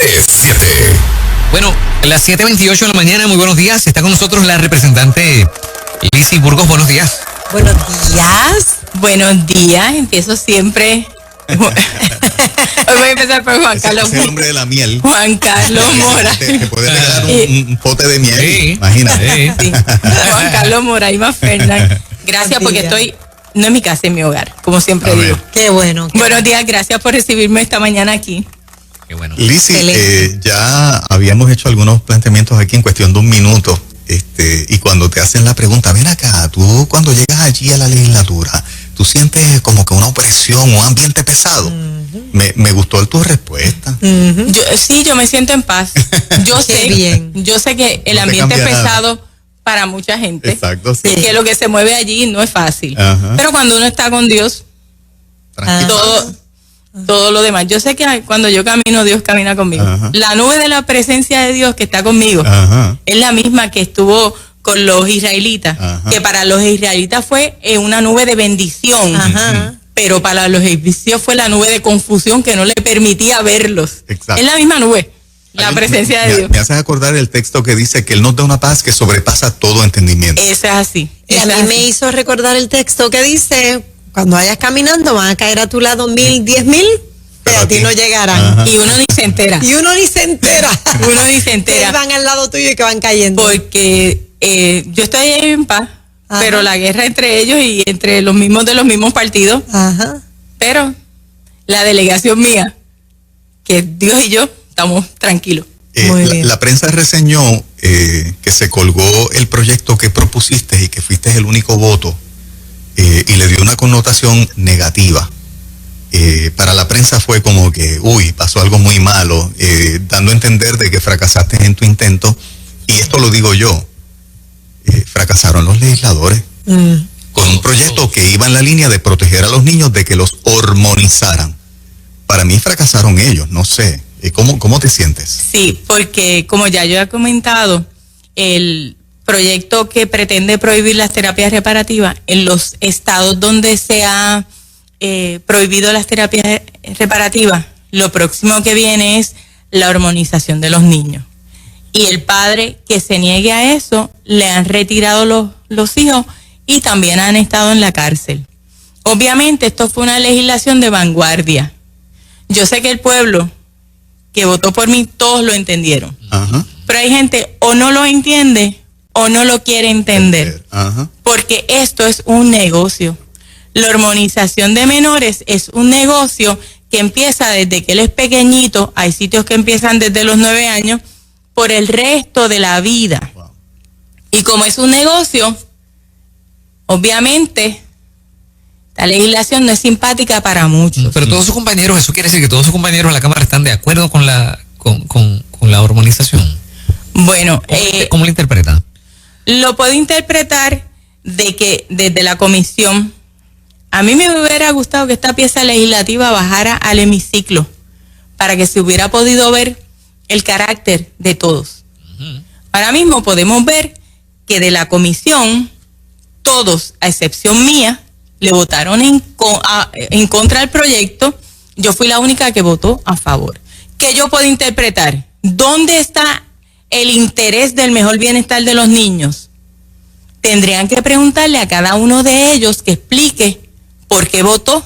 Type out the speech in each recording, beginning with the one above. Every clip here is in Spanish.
7. Bueno, a las 7:28 de la mañana, muy buenos días. Está con nosotros la representante Lizzy Burgos. Buenos días. Buenos días. Buenos días. Empiezo siempre. Hoy voy a empezar por Juan Carlos. Ese es el hombre de la miel. Juan Carlos Mora. Te puede regalar un pote de miel. Sí. Imagínate. Sí. Juan Carlos Mora y más Fernández. Gracias porque estoy, no en mi casa, en mi hogar, como siempre digo. Qué bueno. Buenos días, gracias por recibirme esta mañana aquí. Qué bueno. Lizzy, ya habíamos hecho algunos planteamientos aquí en cuestión de un minuto. Y cuando te hacen la pregunta, ven acá, tú cuando llegas allí a la legislatura, ¿tú sientes como que una opresión, un ambiente pesado? Me gustó tu respuesta. Yo me siento en paz. Yo sé que el No te ambiente es cambia nada. pesado para mucha gente. Exacto, sí. Que lo que se mueve allí no es fácil. Ajá. Pero cuando uno está con Dios, Tranquilo. todo lo demás. Yo sé que cuando yo camino, Dios camina conmigo. Ajá. La nube de la presencia de Dios que está conmigo Ajá. es la misma que estuvo con los israelitas. Ajá. Que para los israelitas fue una nube de bendición. Ajá. Pero para los egipcios fue la nube de confusión que no le permitía verlos. Exacto. Es la misma nube, la Ay, presencia de me- Dios. Me haces acordar el texto que dice que Él nos da una paz que sobrepasa todo entendimiento. Eso es así. Y a eso mí es me así. hizo recordar el texto que dice, cuando vayas caminando van a caer a tu lado 1,000, 10,000, pero a ti no llegarán. Ajá. Y uno ni se entera. Y uno ni se entera. Uno ni se entera. Que van al lado tuyo y que van cayendo. Porque yo estoy ahí en paz, Ajá. pero la guerra entre ellos y entre los mismos de los mismos partidos, Ajá. pero la delegación mía, que Dios y yo estamos tranquilos. Muy bien. La prensa reseñó que se colgó el proyecto que propusiste y que fuiste el único voto y le dio una connotación negativa. Para la prensa fue como que, pasó algo muy malo, dando a entender de que fracasaste en tu intento. Y esto lo digo yo, fracasaron los legisladores con un proyecto que iba en la línea de proteger a los niños de que los hormonizaran. Para mí fracasaron ellos, no sé. ¿Cómo te sientes? Sí, porque como ya yo he comentado, el proyecto que pretende prohibir las terapias reparativas en los estados donde se ha prohibido las terapias reparativas, lo próximo que viene es la hormonización de los niños. Y el padre que se niegue a eso, le han retirado los hijos y también han estado en la cárcel. Obviamente esto fue una legislación de vanguardia. Yo sé que el pueblo que votó por mí, todos lo entendieron. Ajá. Pero hay gente o no lo entiende o no lo quiere entender. Ajá. Porque esto es un negocio. La hormonización de menores es un negocio que empieza desde que él es pequeñito. Hay sitios que empiezan desde los 9 años por el resto de la vida. Wow. Y como es un negocio, obviamente, la legislación no es simpática para muchos. Pero todos sus compañeros, eso quiere decir que todos sus compañeros de la Cámara están de acuerdo con la hormonización. Bueno, ¿Cómo lo interpreta? lo puedo interpretar de que desde la comisión, a mí me hubiera gustado que esta pieza legislativa bajara al hemiciclo para que se hubiera podido ver el carácter de todos. Ahora mismo podemos ver que de la comisión, todos, a excepción mía, le votaron en contra del proyecto. Yo fui la única que votó a favor. ¿Qué yo puedo interpretar? ¿Dónde está el interés del mejor bienestar de los niños? Tendrían que preguntarle a cada uno de ellos que explique por qué votó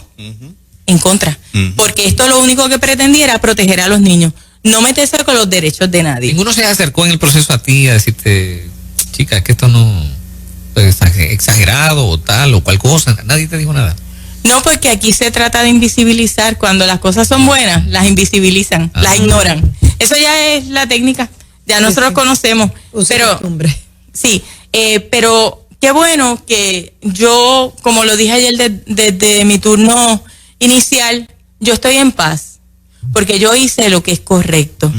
en contra. Porque esto lo único que pretendía era proteger a los niños, no meterse con los derechos de nadie. Ninguno se acercó en el proceso a ti a decirte, chica, es que esto no es exagerado o tal o cual cosa. Nadie te dijo nada. No, porque aquí se trata de invisibilizar. Cuando las cosas son buenas, las invisibilizan, las ignoran. Eso ya es la técnica, ya nosotros conocemos. Pero Costumbre. sí, pero qué bueno que yo, como lo dije ayer desde mi turno inicial, yo estoy en paz, porque yo hice lo que es correcto.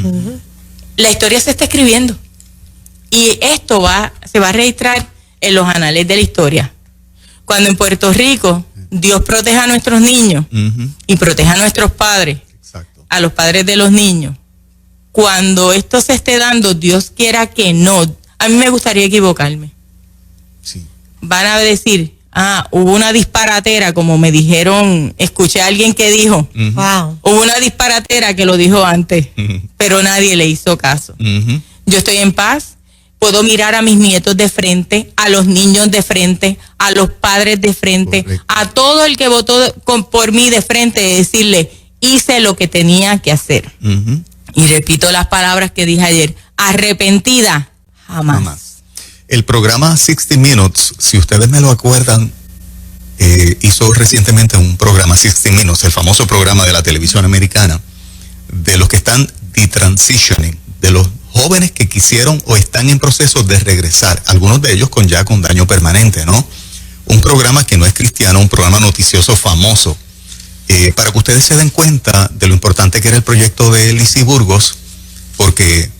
La historia se está escribiendo y esto se va a registrar en los anales de la historia. Cuando en Puerto Rico Dios proteja a nuestros niños y proteja a nuestros padres, Exacto. a los padres de los niños. Cuando esto se esté dando, Dios quiera que no. A mí me gustaría equivocarme. Sí. Van a decir, hubo una disparatera, como me dijeron, escuché a alguien que dijo, Wow. hubo una disparatera que lo dijo antes, pero nadie le hizo caso. Yo estoy en paz, puedo mirar a mis nietos de frente, a los niños de frente, a los padres de frente, correcto, a todo el que votó por mí de frente, y decirle, hice lo que tenía que hacer. Y repito las palabras que dije ayer, arrepentida, jamás. El programa 60 Minutes, si ustedes me lo acuerdan, hizo recientemente un programa 60 Minutes, el famoso programa de la televisión americana, de los que están detransitioning, de los jóvenes que quisieron o están en proceso de regresar, algunos de ellos con daño permanente, ¿no? Un programa que no es cristiano, un programa noticioso famoso, para que ustedes se den cuenta de lo importante que era el proyecto de Lizy Burgos, porque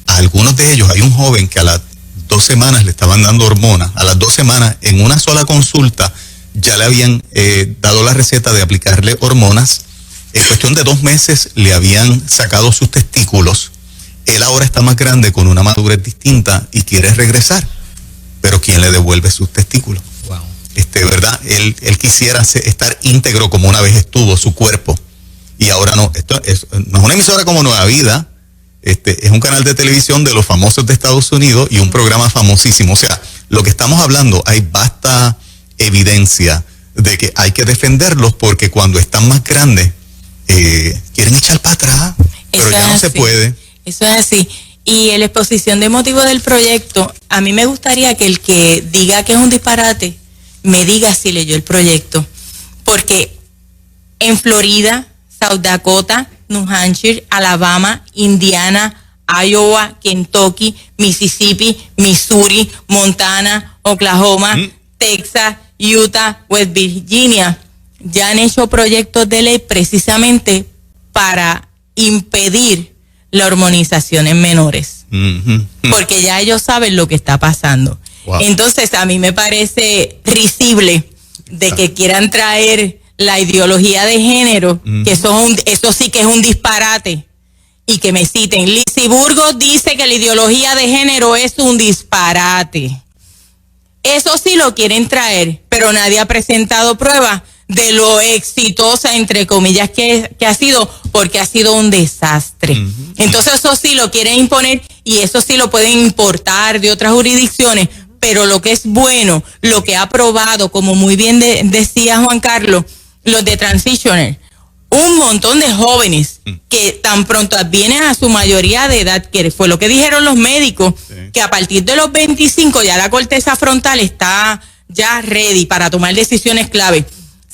a algunos de ellos, hay un joven que a las 2 semanas le estaban dando hormonas, a las 2 semanas en una sola consulta ya le habían dado la receta de aplicarle hormonas, en cuestión de 2 meses le habían sacado sus testículos, él ahora está más grande con una madurez distinta y quiere regresar, pero ¿quién le devuelve sus testículos? Wow. ¿Verdad? Él quisiera estar íntegro como una vez estuvo su cuerpo, y ahora no. Esto no es una emisora como Nueva Vida, es un canal de televisión de los famosos de Estados Unidos y un programa famosísimo. O sea, lo que estamos hablando, hay vasta evidencia de que hay que defenderlos, porque cuando están más grandes quieren echar para atrás, pero ya no se puede. Eso es así. Y en la exposición de motivo del proyecto, a mí me gustaría que el que diga que es un disparate, me diga si leyó el proyecto. Porque en Florida, South Dakota, New Hampshire, Alabama, Indiana, Iowa, Kentucky, Mississippi, Missouri, Montana, Oklahoma, Texas, Utah, West Virginia, ya han hecho proyectos de ley precisamente para impedir la hormonización en menores, porque ya ellos saben lo que está pasando. Wow. Entonces a mí me parece risible de que quieran traer la ideología de género, que eso sí que es un disparate, y que me citen, Lizy Burgos dice que la ideología de género es un disparate. Eso sí lo quieren traer, pero nadie ha presentado pruebas de lo exitosa, entre comillas, que ha sido, porque ha sido un desastre. Entonces eso sí lo quieren imponer, y eso sí lo pueden importar de otras jurisdicciones, pero lo que es bueno, lo que ha aprobado, como muy bien decía Juan Carlos, los de Transitioner, un montón de jóvenes que tan pronto vienen a su mayoría de edad, que fue lo que dijeron los médicos, que a partir de los 25 ya la corteza frontal está ya ready para tomar decisiones clave.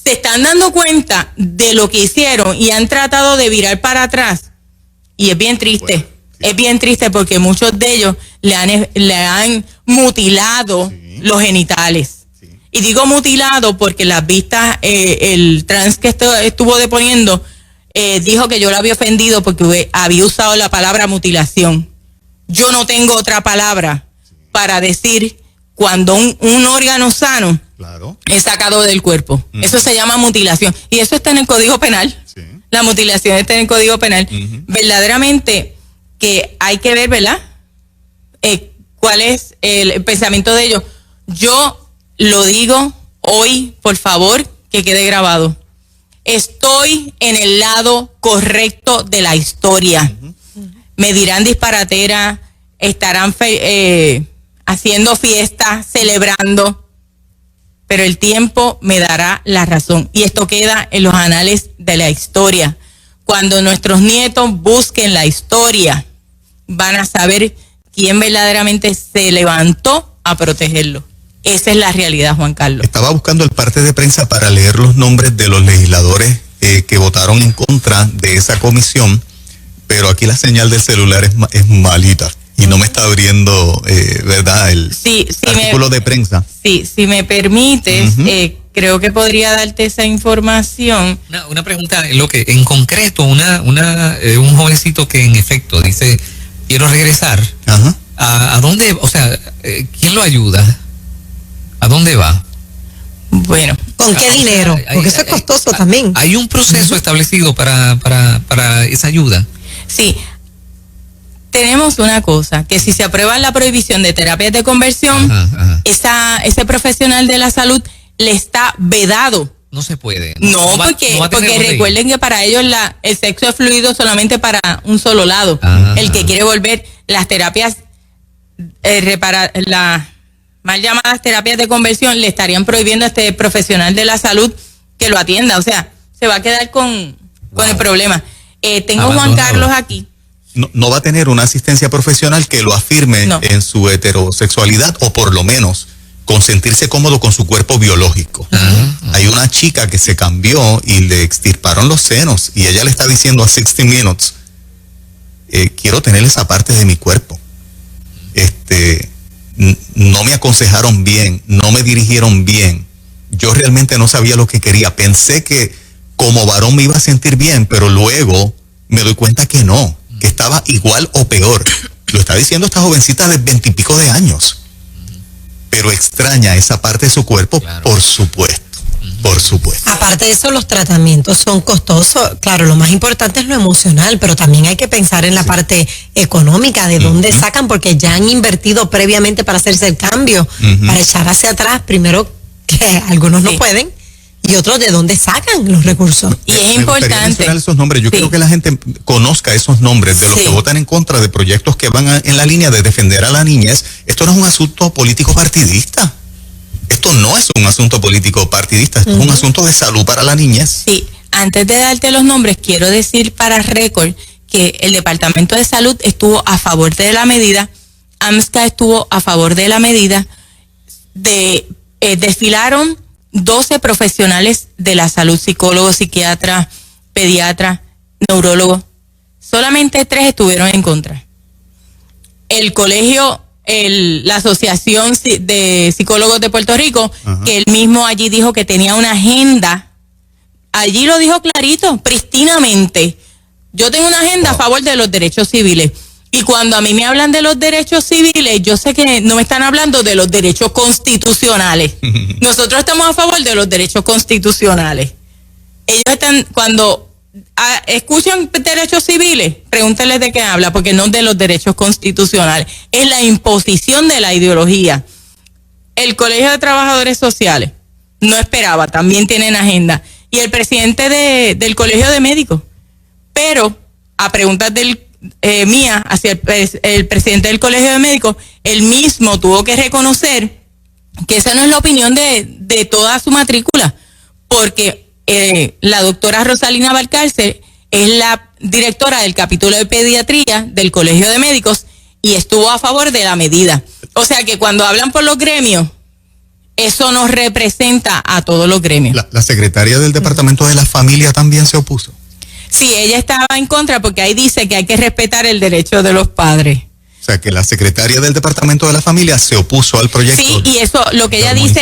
Se están dando cuenta de lo que hicieron y han tratado de virar para atrás. Y es bien triste. Bueno, sí. Es bien triste porque muchos de ellos le han mutilado los genitales. Sí. Y digo mutilado porque las vistas, el trans que estuvo deponiendo, dijo que yo lo había ofendido porque había usado la palabra mutilación. Yo no tengo otra palabra para decir cuando un órgano sano es sacado del cuerpo. Eso se llama mutilación. Y eso está en el Código Penal. Sí. La mutilación está en el Código Penal. Verdaderamente que hay que ver, ¿verdad? ¿Cuál es el pensamiento de ellos? Yo lo digo hoy, por favor, que quede grabado. Estoy en el lado correcto de la historia. Me dirán disparatera, estarán haciendo fiestas, celebrando, pero el tiempo me dará la razón. Y esto queda en los anales de la historia. Cuando nuestros nietos busquen la historia, van a saber quién verdaderamente se levantó a protegerlo. Esa es la realidad, Juan Carlos. Estaba buscando el parte de prensa para leer los nombres de los legisladores que votaron en contra de esa comisión, pero aquí la señal del celular es malita. Y no me está abriendo, ¿verdad? El artículo de prensa. Sí, si me permites, creo que podría darte esa información. Una pregunta, lo que en concreto, un jovencito que en efecto dice, quiero regresar. Ajá. ¿A dónde? O sea, ¿quién lo ayuda? ¿A dónde va? Bueno. ¿Con qué dinero? Porque eso es costoso también. ¿Hay un proceso establecido para esa ayuda? Sí. Tenemos una cosa, que si se aprueba la prohibición de terapias de conversión, ese profesional de la salud le está vedado. No se puede. No, porque recuerden que para ellos el sexo es fluido solamente para un solo lado. El que quiere volver, las terapias, las mal llamadas terapias de conversión, le estarían prohibiendo a este profesional de la salud que lo atienda. O sea, se va a quedar con el problema. Tengo Juan Carlos aquí. No va a tener una asistencia profesional que lo afirme en su heterosexualidad, o por lo menos con sentirse cómodo con su cuerpo biológico. Hay una chica que se cambió y le extirparon los senos y ella le está diciendo a 60 Minutes, quiero tener esa parte de mi cuerpo. No me aconsejaron bien, no me dirigieron bien. Yo realmente no sabía lo que quería. Pensé que como varón me iba a sentir bien, pero luego me doy cuenta que no, que estaba igual o peor. Lo está diciendo esta jovencita de 20 y pico de años. Pero extraña esa parte de su cuerpo, claro. Por supuesto. Aparte de eso, los tratamientos son costosos. Claro, lo más importante es lo emocional, pero también hay que pensar en la parte económica, de dónde sacan, porque ya han invertido previamente para hacerse el cambio, para echar hacia atrás, primero que algunos no pueden, y otros de dónde sacan los recursos. Y es importante mencionar esos nombres. Yo quiero que la gente conozca esos nombres de los que votan en contra de proyectos que van en la línea de defender a la niñez. Esto no es un asunto político partidista. Esto no es un asunto político partidista. Esto es un asunto de salud para la niñez. Sí, antes de darte los nombres, quiero decir para récord que el Departamento de Salud estuvo a favor de la medida, AMSCA estuvo a favor de la medida, desfilaron 12 profesionales de la salud, psicólogos, psiquiatras, pediatras, neurólogos. Solamente 3 estuvieron en contra. El colegio, la Asociación de Psicólogos de Puerto Rico, que él mismo allí dijo que tenía una agenda, allí lo dijo clarito, pristinamente. Yo tengo una agenda a favor de los derechos civiles. Y cuando a mí me hablan de los derechos civiles, yo sé que no me están hablando de los derechos constitucionales. Nosotros estamos a favor de los derechos constitucionales. Ellos están, cuando escuchan derechos civiles, pregúntenles de qué habla, porque no de los derechos constitucionales. Es la imposición de la ideología. El Colegio de Trabajadores Sociales no esperaba, también tienen agenda. Y el presidente del Colegio de Médicos. Pero, a preguntas mía hacia el presidente del Colegio de Médicos, él mismo tuvo que reconocer que esa no es la opinión de toda su matrícula, porque la doctora Rosalina Valcárcel es la directora del capítulo de pediatría del Colegio de Médicos y estuvo a favor de la medida. O sea que cuando hablan por los gremios, eso nos representa a todos los gremios. La secretaria del Departamento de la Familia también se opuso. Sí, ella estaba en contra porque ahí dice que hay que respetar el derecho de los padres. O sea, que la secretaria del Departamento de la Familia se opuso al proyecto. Sí, y eso, lo que ella dice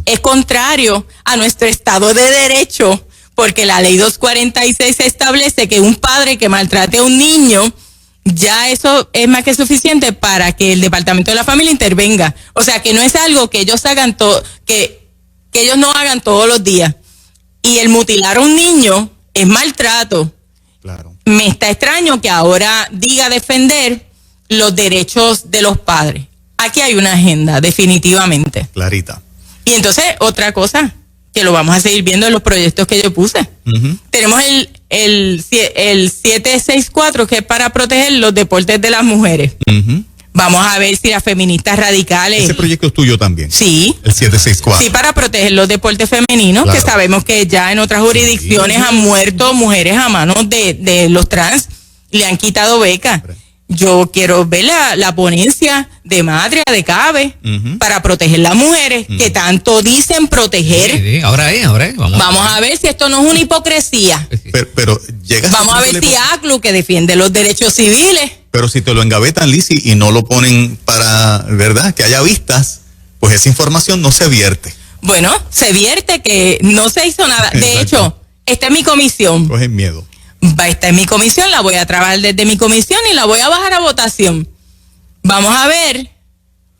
es contrario a nuestro Estado de Derecho, porque la ley 246 establece que un padre que maltrate a un niño, ya eso es más que suficiente para que el Departamento de la Familia intervenga. O sea, que no es algo que ellos hagan que ellos no hagan todos los días. Y el mutilar a un niño es maltrato. Claro. Me está extraño que ahora diga defender los derechos de los padres. Aquí hay una agenda, definitivamente. Clarita. Y entonces, otra cosa, que lo vamos a seguir viendo en los proyectos que yo puse. Tenemos el 764, que es para proteger los deportes de las mujeres. Vamos a ver si las feministas radicales... Ese proyecto es tuyo también. Sí. El 764. Sí, para proteger los deportes femeninos, claro. Que sabemos que ya en otras jurisdicciones han muerto mujeres a manos de los trans, le han quitado becas. Yo quiero ver la ponencia de Matria, de CABE, para proteger las mujeres, que tanto dicen proteger. Sí, ahora es. Vamos a ver si esto no es una hipocresía. Pero llega. Vamos a ver si ACLU, que defiende los derechos civiles. Pero si te lo engavetan, Lizzy, y no lo ponen para, ¿verdad?, que haya vistas, pues esa información no se vierte. Bueno, se vierte que no se hizo nada. De hecho, esta es mi comisión. Cogen miedo. Esta es mi comisión, la voy a trabajar desde mi comisión y la voy a bajar a votación. Vamos a ver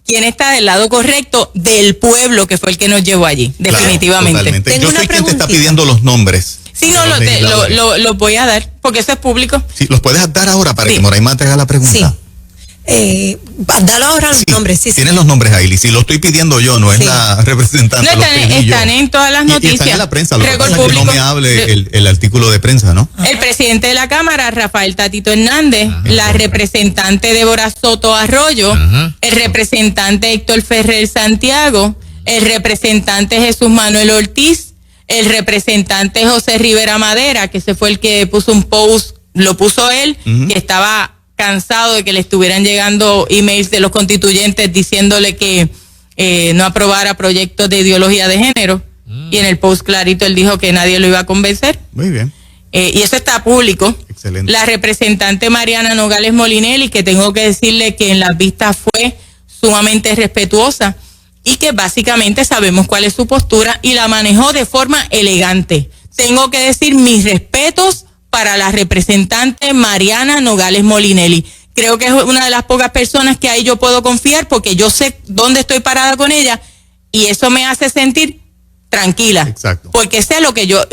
quién está del lado correcto del pueblo que fue el que nos llevó allí, definitivamente. Totalmente. Yo soy quien te está pidiendo los nombres. Sí, no, los voy a dar, porque eso es público. Sí, los puedes dar ahora para que Moraima te haga la pregunta. Sí. Dalo ahora los nombres. Sí, tienes los nombres ahí. Si lo estoy pidiendo yo, no es la representante. No, están en todas las noticias. Y están en la prensa. Lo que pasa es que público. no me hable el artículo de prensa, ¿no? El presidente de la Cámara, Rafael Tatito Hernández, la representante Débora Soto Arroyo, el representante Héctor Ferrer Santiago, el representante Jesús Manuel Ortiz, el representante José Rivera Madera, que ese fue el que puso un post, lo puso él, que estaba cansado de que le estuvieran llegando emails de los constituyentes diciéndole que no aprobara proyectos de ideología de género, y en el post clarito él dijo que nadie lo iba a convencer. Muy bien. Y eso está público. Excelente. La representante Mariana Nogales Molinelli, que tengo que decirle que en las vistas fue sumamente respetuosa y que básicamente sabemos cuál es su postura y la manejó de forma elegante. Tengo que decir mis respetos para la representante Mariana Nogales Molinelli. Creo que es una de las pocas personas que ahí yo puedo confiar porque yo sé dónde estoy parada con ella y eso me hace sentir tranquila. Exacto. Porque sé lo que yo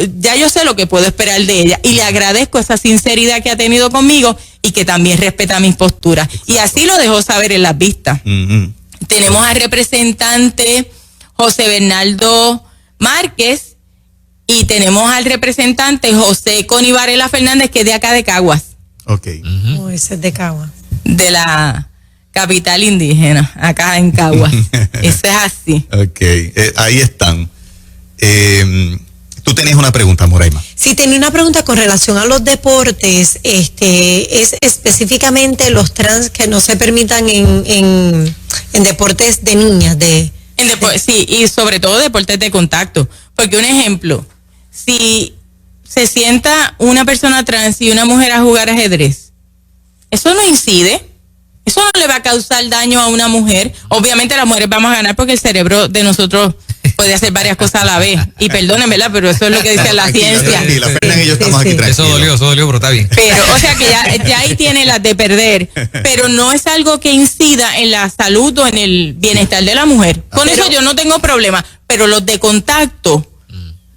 sé lo que puedo esperar de ella y le agradezco esa sinceridad que ha tenido conmigo y que también respeta mis posturas. Exacto. Y así lo dejó saber en las vistas. Tenemos al representante José Bernardo Márquez y tenemos al representante José Coni Varela Fernández, que es de acá de Caguas. Ok. Ese es de Caguas. De la capital indígena, acá en Caguas. Eso es así. Ok, ahí están. Tú tenías una pregunta, Moraima. Sí, tenía una pregunta con relación a los deportes. Es específicamente los trans que no se permitan en deportes de niñas. Sí, y sobre todo deportes de contacto. Porque un ejemplo, si se sienta una persona trans y una mujer a jugar ajedrez, eso no incide. Eso no le va a causar daño a una mujer. Obviamente las mujeres vamos a ganar porque el cerebro de nosotros puede hacer varias cosas a la vez. Y perdonen, ¿verdad? Pero eso es lo que dice la ciencia. Tranquila, Fernan y yo estamos aquí tranquilos. Eso dolió, pero está bien. Pero, o sea que ya ahí tiene las de perder. Pero no es algo que incida en la salud o en el bienestar de la mujer. Con eso yo no tengo problema. Pero los de contacto,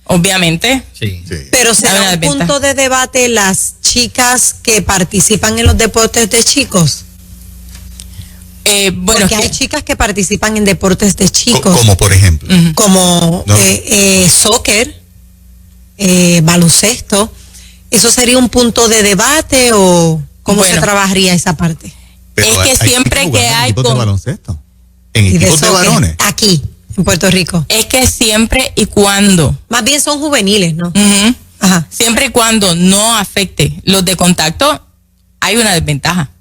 obviamente. Sí. Pero será un punto de debate las chicas que participan en los deportes de chicos. Bueno, porque hay chicas que participan en deportes de chicos. Como por ejemplo. Como soccer, baloncesto. ¿Eso sería un punto de debate o cómo se trabajaría esa parte? Pero es que siempre que hay equipos de baloncesto, en equipos de varones. Aquí, en Puerto Rico. Es que siempre y cuando. Más bien son juveniles, ¿no? Ajá. Siempre y cuando no afecte los de contacto, hay una desventaja.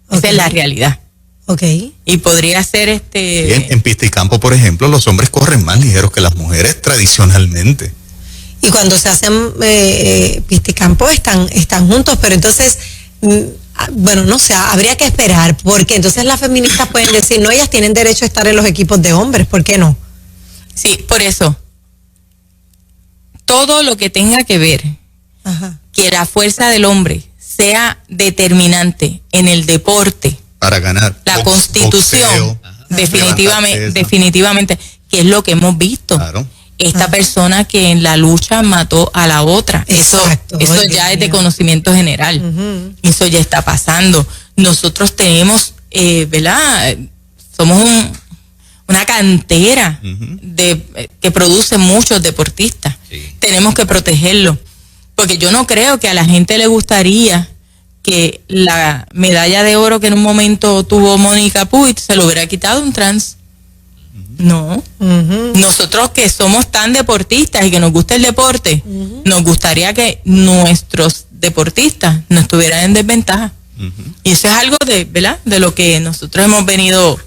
Esa es la realidad. Okay. Y podría ser Bien, en pista y campo, por ejemplo, los hombres corren más ligeros que las mujeres tradicionalmente. Y cuando se hacen pista y campo están juntos, pero entonces, bueno, no sé, habría que esperar, porque entonces las feministas pueden decir, no, ellas tienen derecho a estar en los equipos de hombres, ¿por qué no? Sí, por eso. Todo lo que tenga que ver, que la fuerza del hombre sea determinante en el deporte, para ganar la Constitución, definitivamente, que es lo que hemos visto. Claro. Esta persona que en la lucha mató a la otra. Exacto. Eso ya es de conocimiento general. Eso ya está pasando. Nosotros tenemos, ¿verdad? Somos una cantera que produce muchos deportistas. Sí. Tenemos que protegerlo. Porque yo no creo que a la gente le gustaría que la medalla de oro que en un momento tuvo Mónica Puig se lo hubiera quitado un trans. No. Nosotros que somos tan deportistas y que nos gusta el deporte, nos gustaría que nuestros deportistas no estuvieran en desventaja. Y eso es algo de, ¿verdad? De lo que nosotros hemos venido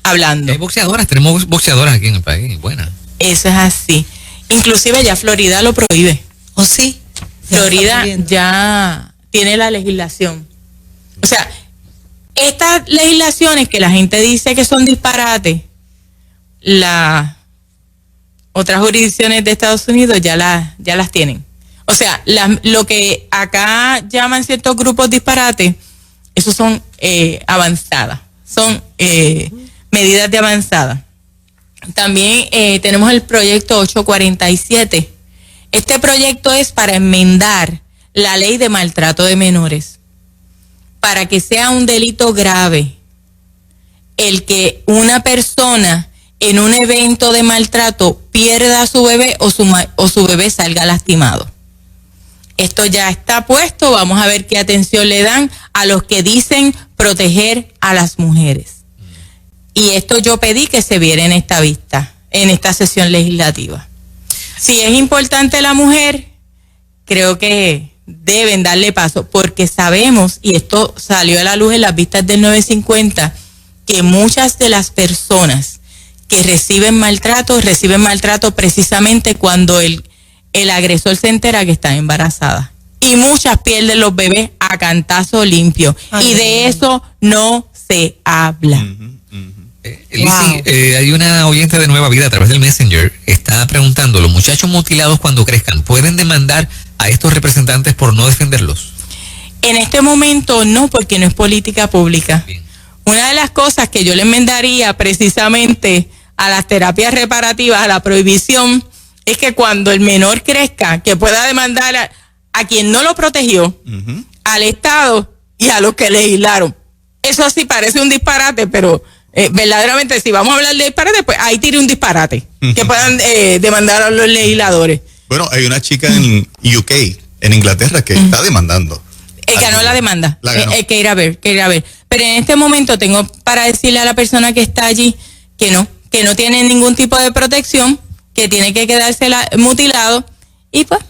hablando. Hay boxeadoras, tenemos boxeadoras aquí en el país, buenas. Eso es así. Inclusive ya Florida lo prohíbe. ¿Oh, sí? Florida ya tiene la legislación. O sea, estas legislaciones que la gente dice que son disparates, las otras jurisdicciones de Estados Unidos ya las tienen. O sea, lo que acá llaman ciertos grupos disparates, esos son avanzadas, son medidas de avanzada. También tenemos el proyecto 847. Este proyecto es para enmendar la ley de maltrato de menores, para que sea un delito grave el que una persona en un evento de maltrato pierda a su bebé o su bebé salga lastimado. Esto ya está puesto, vamos a ver qué atención le dan a los que dicen proteger a las mujeres. Y esto yo pedí que se viera en esta vista, en esta sesión legislativa. Si es importante la mujer, creo que deben darle paso, porque sabemos, y esto salió a la luz en las vistas del 950, que muchas de las personas que reciben maltrato precisamente cuando el agresor se entera que está embarazada. Y muchas pierden los bebés a cantazo limpio. Ay, y de eso no se habla. Lizzy, hay una oyente de Nueva Vida a través del Messenger, está preguntando, ¿los muchachos mutilados cuando crezcan pueden demandar a estos representantes por no defenderlos? En este momento no, porque no es política pública. Bien. Una de las cosas que yo le enmendaría precisamente a las terapias reparativas, a la prohibición, es que cuando el menor crezca, que pueda demandar a quien no lo protegió, al Estado y a los que legislaron. Eso sí parece un disparate, pero verdaderamente si vamos a hablar de disparate, pues ahí tire un disparate, que puedan demandar a los legisladores. Bueno, hay una chica en UK, en Inglaterra, que está demandando. Ganó la demanda. Que ir a ver. Pero en este momento tengo para decirle a la persona que está allí que no tiene ningún tipo de protección, que tiene que quedarse mutilado, y pues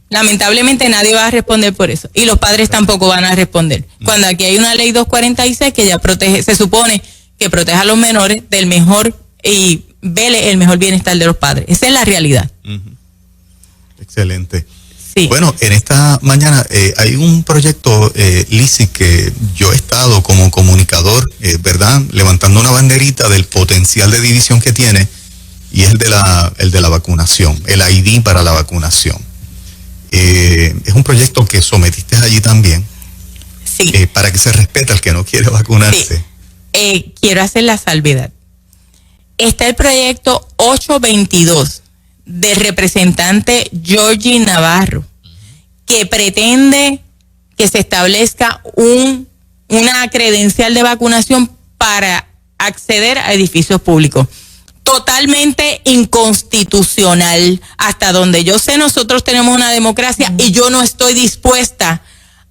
lamentablemente nadie va a responder por eso, y los padres tampoco van a responder, cuando aquí hay una ley 246 que ya protege, se supone que proteja a los menores del mejor y vele el mejor bienestar de los padres. Esa es la realidad. Excelente. Sí. Bueno, en esta mañana hay un proyecto, Lizzy, que yo he estado como comunicador, ¿verdad?, levantando una banderita del potencial de división que tiene, y es el de la vacunación, el ID para la vacunación. Es un proyecto que sometiste allí también. Sí. Para que se respete al que no quiere vacunarse. Sí. Quiero hacer la salvedad. Está el proyecto 822 del representante Georgie Navarro, que pretende que se establezca una credencial de vacunación para acceder a edificios públicos. Totalmente inconstitucional. Hasta donde yo sé, nosotros tenemos una democracia y yo no estoy dispuesta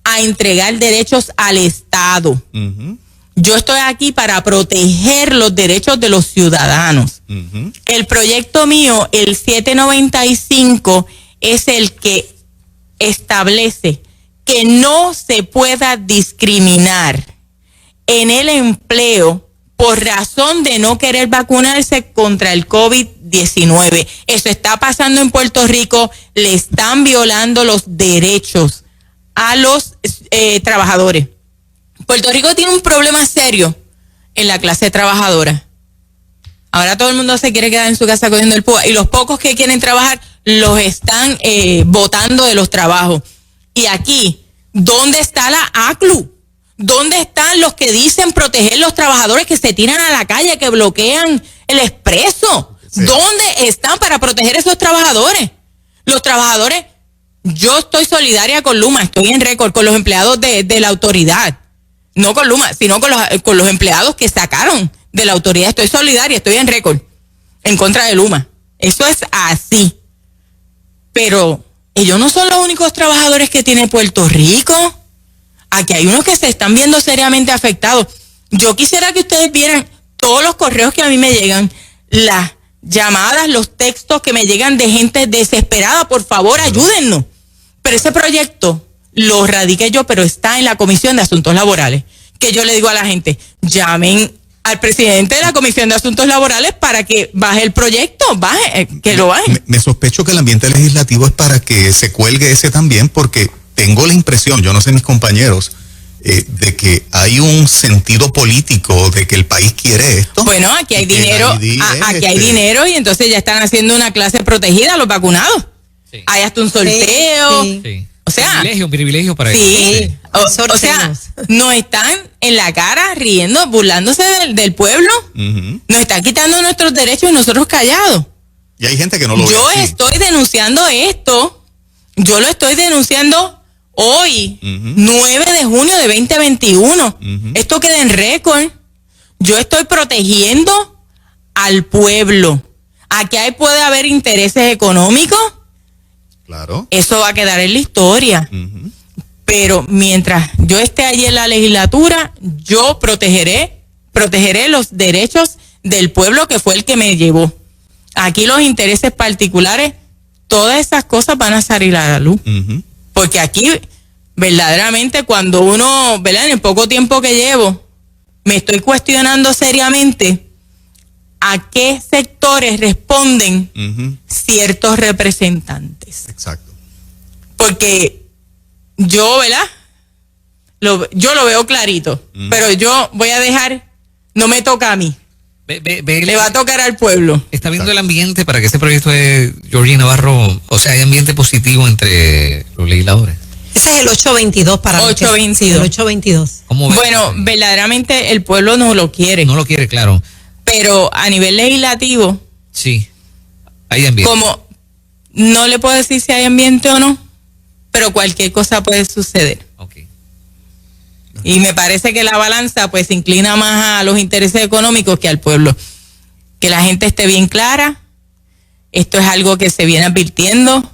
a entregar derechos al Estado. Yo estoy aquí para proteger los derechos de los ciudadanos. El proyecto mío, el 795, es el que establece que no se pueda discriminar en el empleo por razón de no querer vacunarse contra el COVID-19. Eso está pasando en Puerto Rico, le están violando los derechos a los trabajadores. Puerto Rico tiene un problema serio en la clase trabajadora. Ahora todo el mundo se quiere quedar en su casa cogiendo el púa, y los pocos que quieren trabajar los están botando de los trabajos. Y aquí, ¿dónde está la ACLU? ¿Dónde están los que dicen proteger los trabajadores que se tiran a la calle, que bloquean el expreso? Sí. ¿Dónde están para proteger a esos trabajadores? Los trabajadores, yo estoy solidaria con Luma, estoy en récord con los empleados de la autoridad. No con Luma, sino con los empleados que sacaron de la autoridad. Estoy solidaria, estoy en récord en contra de Luma. Eso es así. Pero ellos no son los únicos trabajadores que tiene Puerto Rico. Aquí hay unos que se están viendo seriamente afectados. Yo quisiera que ustedes vieran todos los correos que a mí me llegan, las llamadas, los textos que me llegan de gente desesperada. Por favor, ayúdennos. Pero ese proyecto lo radiqué yo, pero está en la Comisión de Asuntos Laborales. Que yo le digo a la gente, llamen al presidente de la Comisión de Asuntos Laborales para que baje el proyecto, que lo baje. Me sospecho que el ambiente legislativo es para que se cuelgue ese también, porque tengo la impresión, yo no sé mis compañeros, de que hay un sentido político de que el país quiere esto. Bueno, aquí hay dinero, aquí hay dinero, y entonces ya están haciendo una clase protegida a los vacunados. Sí. Hay hasta un sorteo. Sí. Sí. O sea, un privilegio para ellos. Sí. O sea, nos están en la cara riendo, burlándose del pueblo. Nos están quitando nuestros derechos y nosotros callados. Y hay gente que no lo ve. Yo estoy denunciando esto. Yo lo estoy denunciando Hoy, 9 de junio de 2021. Esto queda en récord. Yo estoy protegiendo al pueblo. Aquí puede haber intereses económicos. Claro. Eso va a quedar en la historia. Pero mientras yo esté allí en la legislatura, yo protegeré los derechos del pueblo que fue el que me llevó. Aquí los intereses particulares, todas esas cosas van a salir a la luz. Porque aquí, verdaderamente, cuando uno, ¿verdad? En el poco tiempo que llevo, me estoy cuestionando seriamente a qué sectores responden ciertos representantes. Exacto. Porque yo, ¿verdad? Yo lo veo clarito, pero yo voy a dejar, no me toca a mí. Le va a tocar al pueblo. Está viendo el ambiente para que ese proyecto de Georgie Navarro, o sea, hay ambiente positivo entre los legisladores. Ese es el 822 para 822. El 822. Bueno, verdaderamente el pueblo no lo quiere. No lo quiere, claro. Pero a nivel legislativo, sí, hay ambiente. Como no le puedo decir si hay ambiente o no, pero cualquier cosa puede suceder. Okay. Y me parece que la balanza pues se inclina más a los intereses económicos que al pueblo. Que la gente esté bien clara. Esto es algo que se viene advirtiendo.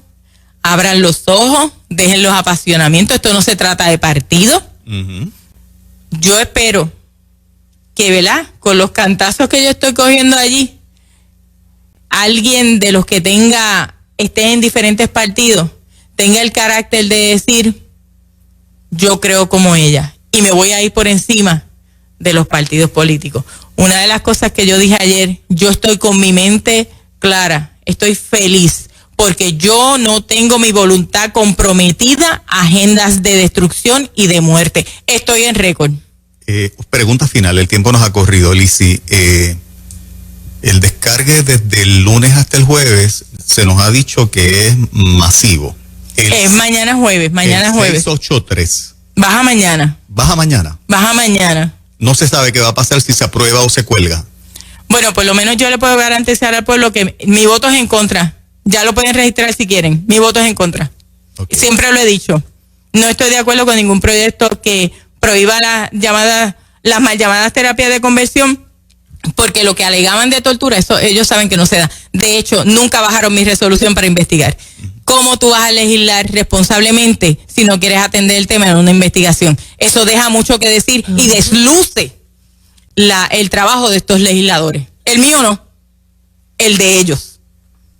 Abran los ojos, dejen los apasionamientos. Esto no se trata de partido. Yo espero que, ¿verdad? Con los cantazos que yo estoy cogiendo allí, alguien de los que esté en diferentes partidos, tenga el carácter de decir, yo creo como ella. Y me voy a ir por encima de los partidos políticos. Una de las cosas que yo dije ayer, yo estoy con mi mente clara, estoy feliz, porque yo no tengo mi voluntad comprometida a agendas de destrucción y de muerte. Estoy en récord. Pregunta final, el tiempo nos ha corrido, Lizzy. El descargue desde el lunes hasta el jueves se nos ha dicho que es masivo. Es mañana jueves. 683. Baja mañana. ¿Baja mañana? Baja mañana. No se sabe qué va a pasar si se aprueba o se cuelga. Bueno, por lo menos yo le puedo garantizar al pueblo que mi voto es en contra. Ya lo pueden registrar si quieren. Mi voto es en contra. Okay. Siempre lo he dicho. No estoy de acuerdo con ningún proyecto que prohíba las mal llamadas terapias de conversión, porque lo que alegaban de tortura, eso ellos saben que no se da. De hecho, nunca bajaron mi resolución para investigar. ¿Cómo tú vas a legislar responsablemente si no quieres atender el tema en una investigación? Eso deja mucho que decir y desluce el trabajo de estos legisladores. El mío no, el de ellos.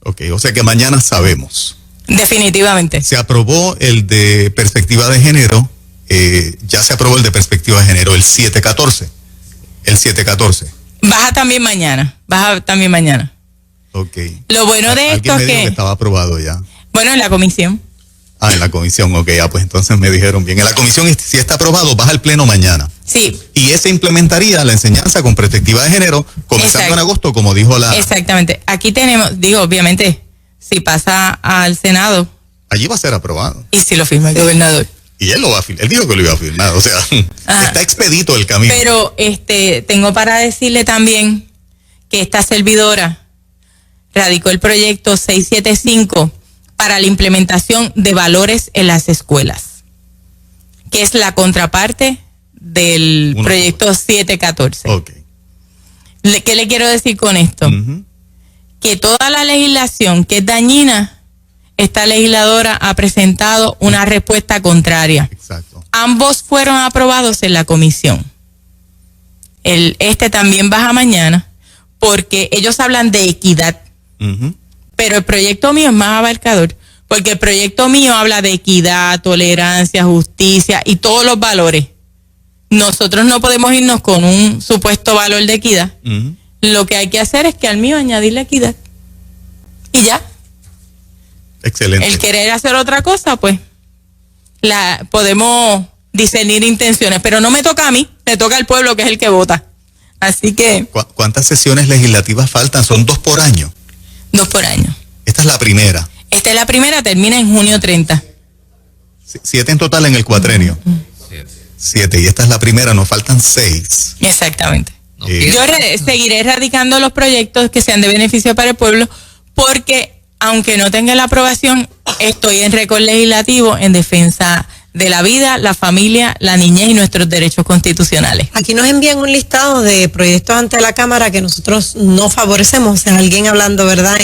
Ok, o sea que mañana sabemos. Definitivamente. Se aprobó el de perspectiva de género, ya se aprobó el de perspectiva de género, el 714. El 714. Baja también mañana. Ok. Lo bueno de esto es que estaba aprobado ya. Bueno, en la comisión. En la comisión, ok, pues entonces me dijeron bien. En la comisión, si está aprobado, baja al pleno mañana. Sí. Y ese implementaría la enseñanza con perspectiva de género, comenzando en agosto, como dijo la... Exactamente. Aquí tenemos, obviamente, si pasa al Senado. Allí va a ser aprobado. Y si lo firma el gobernador. Y él lo va a firmar, él dijo que lo iba a firmar, o sea, está expedito el camino. Pero tengo para decirle también que esta servidora radicó el proyecto 675 para la implementación de valores en las escuelas, que es la contraparte del proyecto 714. Okay. ¿Qué le quiero decir con esto? Que toda la legislación que es dañina, esta legisladora ha presentado una respuesta contraria. Exacto. Ambos fueron aprobados en la comisión. Este también baja mañana, porque ellos hablan de equidad. Pero el proyecto mío es más abarcador, porque el proyecto mío habla de equidad, tolerancia, justicia y todos los valores. Nosotros no podemos irnos con un supuesto valor de equidad. Lo que hay que hacer es que al mío añadirle equidad. Y ya. Excelente. El querer hacer otra cosa, pues, podemos discernir intenciones, pero no me toca a mí, le toca al pueblo, que es el que vota. Así que... ¿Cuántas sesiones legislativas faltan? ¿Son 2 por año? 2 por año. Esta es la primera. Esta es la primera, termina en junio 30. 7 en total en el cuatrenio. 7, y esta es la primera, nos faltan 6. Exactamente. Yo seguiré radicando los proyectos que sean de beneficio para el pueblo, porque aunque no tenga la aprobación, estoy en récord legislativo en defensa de la vida, la familia, la niñez y nuestros derechos constitucionales. Aquí nos envían un listado de proyectos ante la Cámara que nosotros no favorecemos. O sea, alguien hablando, ¿verdad?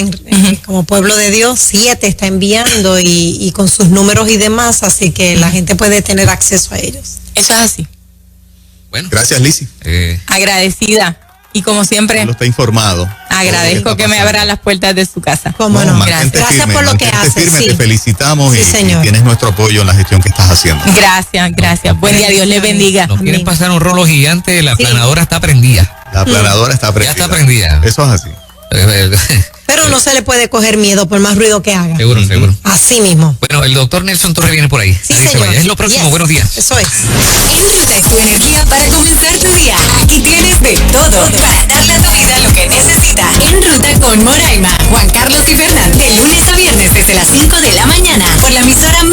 Como pueblo de Dios, 7 está enviando y con sus números y demás, así que la gente puede tener acceso a ellos. Eso es así. Bueno. Gracias, Lizzy. Agradecida. Y como siempre, Lo está informado. agradezco que me abra las puertas de su casa. ¿Cómo no? Mantente Gracias firme, por lo que mantente haces. firme, Sí. te felicitamos Sí, y señor. tienes nuestro apoyo en la gestión que estás haciendo. Gracias. Buen día, Dios les bendiga. Nos quieren Amén. pasar un rolo gigante, la Sí. planadora está prendida. La planadora está prendida. Ya está prendida. Eso es así. Pero no se le puede coger miedo por más ruido que haga. Seguro. Así mismo. Bueno, el doctor Nelson Torres viene por ahí. Sí, Nadie se señor. vaya. Es lo próximo. Yes. Buenos días. Eso es. Enrique, tu energía para comenzar tu día. Aquí tienes de todo para darle a tu vida lo que necesitas. En ruta con Moraima, Juan Carlos y Fernán, de lunes a viernes desde las 5 de la mañana por la emisora